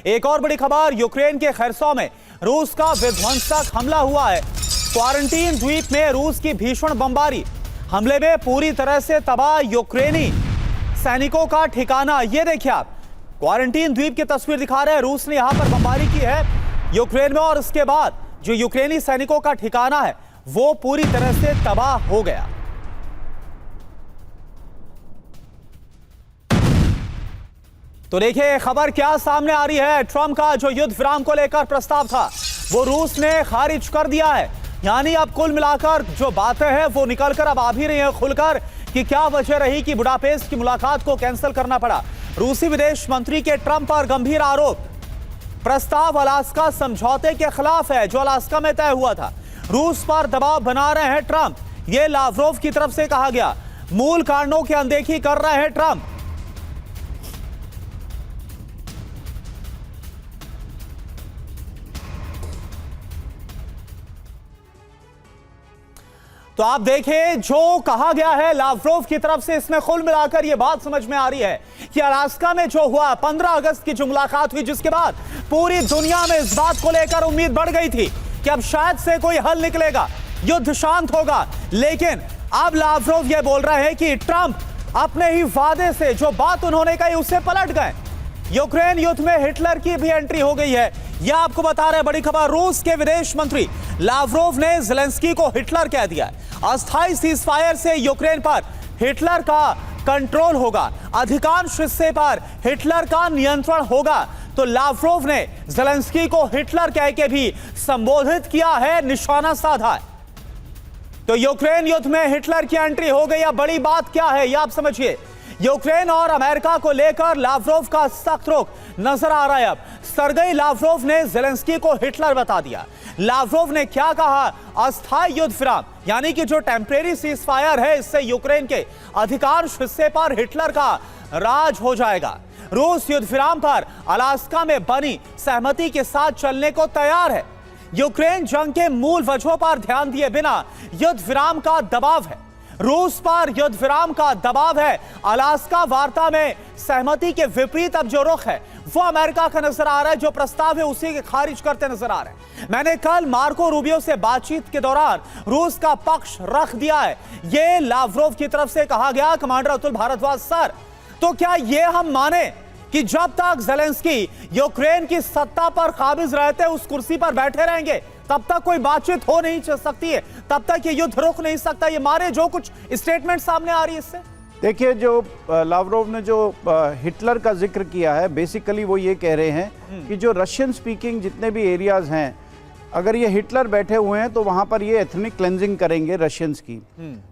एक और बड़ी खबर, यूक्रेन के खैरसो में रूस का विध्वंसक हमला हुआ है। क्वारंटीन द्वीप में रूस की भीषण बमबारी, हमले में पूरी तरह से तबाह यूक्रेनी सैनिकों का ठिकाना। ये देखिए आप, क्वारंटीन द्वीप की तस्वीर दिखा रहे हैं। रूस ने यहां पर बमबारी की है यूक्रेन में और उसके बाद जो यूक्रेनी सैनिकों का ठिकाना है वो पूरी तरह से तबाह हो गया। तो देखिए खबर क्या सामने आ रही है। ट्रंप का जो युद्ध विराम को लेकर प्रस्ताव था वो रूस ने खारिज कर दिया है। यानी अब कुल मिलाकर जो बातें हैं वो निकलकर अब आ भी रही हैं खुलकर कि क्या वजह रही कि बुडापेस्ट की मुलाकात को कैंसिल करना पड़ा। रूसी विदेश मंत्री के ट्रंप पर गंभीर आरोप, प्रस्ताव अलास्का समझौते के खिलाफ है जो अलास्का में तय हुआ था। रूस पर दबाव बना रहे हैं ट्रंप, ये लावरोव की तरफ से कहा गया। मूल कारणों की अनदेखी कर रहे हैं ट्रंप। तो आप देखें जो कहा गया है लावरोव की तरफ से, इसमें कुल मिलाकर यह बात समझ में आ रही है कि अलास्का में जो हुआ 15 अगस्त की जो मुलाकात हुई, जिसके बाद पूरी दुनिया में इस बात को लेकर उम्मीद बढ़ गई थी कि अब शायद से कोई हल निकलेगा, युद्ध शांत होगा। लेकिन अब लावरोव यह बोल रहे हैं कि ट्रंप अपने ही वादे से जो बात उन्होंने कही उससे पलट गए। यूक्रेन युद्ध में हिटलर की भी एंट्री हो गई है, यह आपको बता रहे हैं। बड़ी खबर, रूस के विदेश मंत्री लावरोव ने ज़ेलेंस्की को हिटलर कह दिया। अस्थायी सीजफायर से यूक्रेन पर हिटलर का कंट्रोल होगा, अधिकांश हिस्से पर हिटलर का नियंत्रण होगा। तो लावरोव ने ज़ेलेंस्की को हिटलर कह के भी संबोधित किया है, निशाना साधा है। तो यूक्रेन युद्ध में हिटलर की एंट्री हो गई। अब बड़ी बात क्या है ये आप समझिए। यूक्रेन और अमेरिका को लेकर लावरोव का सख्त रुख नजर आ रहा है। अब सर्गेई लावरोव ने ज़ेलेंस्की को हिटलर बता दिया। लावरोव ने क्या कहा, अस्थायी युद्ध विराम यानी कि जो टेम्परेरी सीजफायर है, इससे यूक्रेन के अधिकांश हिस्से पर हिटलर का राज हो जाएगा। रूस युद्ध विराम पर अलास्का में बनी सहमति के साथ चलने को तैयार है। यूक्रेन जंग के मूल वजहों पर ध्यान दिए बिना युद्ध विराम का दबाव है, रूस पर युद्ध विराम का दबाव है। अलास्का वार्ता में सहमति के विपरीत अब जो रुख है वो अमेरिका का नजर आ रहा है, जो प्रस्ताव है उसी के खारिज करते नजर आ रहे हैं। मैंने कल मार्को रूबियो से बातचीत के दौरान रूस का पक्ष रख दिया है, ये लावरोव की तरफ से कहा गया। कमांडर अतुल भारद्वाज सर, तो क्या ये हम माने कि जब तक ज़ेलेंस्की यूक्रेन की सत्ता पर काबिज रहते उस कुर्सी पर बैठे रहेंगे तब तक कोई बातचीत हो नहीं सकती है, तब तक ये युद्ध रुक नहीं सकता? ये मारे जो कुछ स्टेटमेंट सामने आ रही है इससे। देखिए, जो लावरोव ने जो हिटलर का जिक्र किया है, बेसिकली वो ये कह रहे हैं कि जो रशियन स्पीकिंग जितने भी एरियाज हैं, अगर ये हिटलर बैठे हुए हैं तो वहाँ पर ये एथनिक क्लेंजिंग करेंगे रशियंस की,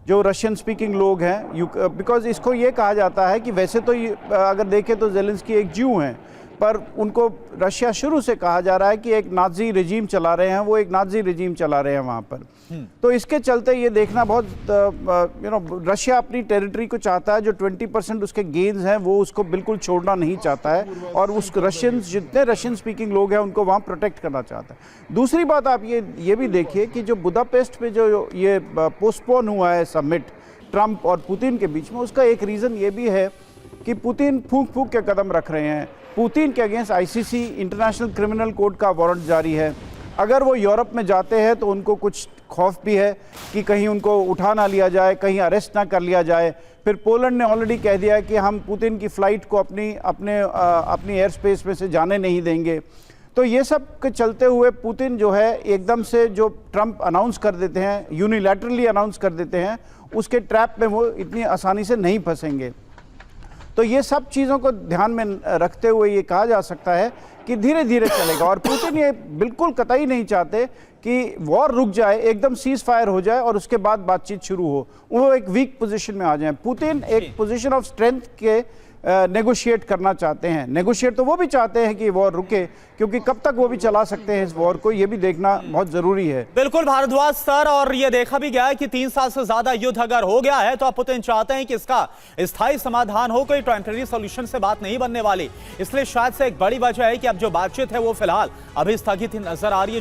जो रशियन स्पीकिंग लोग हैं। बिकॉज इसको ये कहा जाता है कि वैसे तो अगर देखें तो ज़ेलेंस्की एक ज्यू हैं, पर उनको रशिया शुरू से कहा जा रहा है कि एक नाज़ी रिजीम चला रहे हैं, वो एक नाज़ी रिजीम चला रहे हैं वहाँ पर। तो इसके चलते ये देखना बहुत रशिया अपनी टेरिटरी को चाहता है, जो 20% उसके गेन्स हैं वो उसको बिल्कुल छोड़ना नहीं चाहता है, और उस रशियंस जितने रशियन स्पीकिंग लोग हैं उनको वहाँ प्रोटेक्ट करना चाहता है। दूसरी बात आप ये भी देखिए कि जो बुडापेस्ट पे जो ये पोस्टपोन हुआ है समिट ट्रंप और पुतिन के बीच में, उसका एक रीज़न ये भी है कि पुतिन फूंक के कदम रख रहे हैं। पुतिन के against ICC international criminal court का वारंट जारी है। अगर वो यूरोप में जाते हैं तो उनको कुछ खौफ भी है कि कहीं उनको उठा ना लिया जाए, कहीं अरेस्ट ना कर लिया जाए। फिर पोलैंड ने ऑलरेडी कह दिया है कि हम पुतिन की फ़्लाइट को अपनी एयर स्पेस में से जाने नहीं देंगे। तो ये सब के चलते हुए पुतिन जो है एकदम से जो ट्रंप अनाउंस कर देते हैं, यूनिलैटरली अनाउंस कर देते हैं, उसके ट्रैप में वो इतनी आसानी से नहीं फंसेंगे। तो ये सब चीज़ों को ध्यान में रखते हुए ये कहा जा सकता है कि धीरे धीरे चलेगा। और पुतिन ये बिल्कुल कतई नहीं चाहते कि वॉर रुक जाए, एकदम सीज फायर हो जाए और उसके बाद बातचीत शुरू हो, वो एक वीक पोजीशन में आ जाए। पुतिन एक पोजीशन ऑफ स्ट्रेंथ के नेगोशिएट करना चाहते हैं। नेगोशिएट तो वो भी चाहते हैं कि वॉर रुके, क्योंकि कब तक वो भी चला सकते हैं इस वॉर को, ये भी देखना बहुत जरूरी है। बिल्कुल भारद्वाज सर, और ये देखा भी गया है कि 3 साल से ज्यादा युद्ध अगर हो गया है तो अब पुतिन चाहते हैं कि इसका स्थायी समाधान हो, कोई टेम्परेरी सॉल्यूशन से बात नहीं बनने वाली। इसलिए शायद से एक बड़ी वजह है कि अब जो बातचीत है वो फिलहाल अभी स्थगित नजर आ रही है।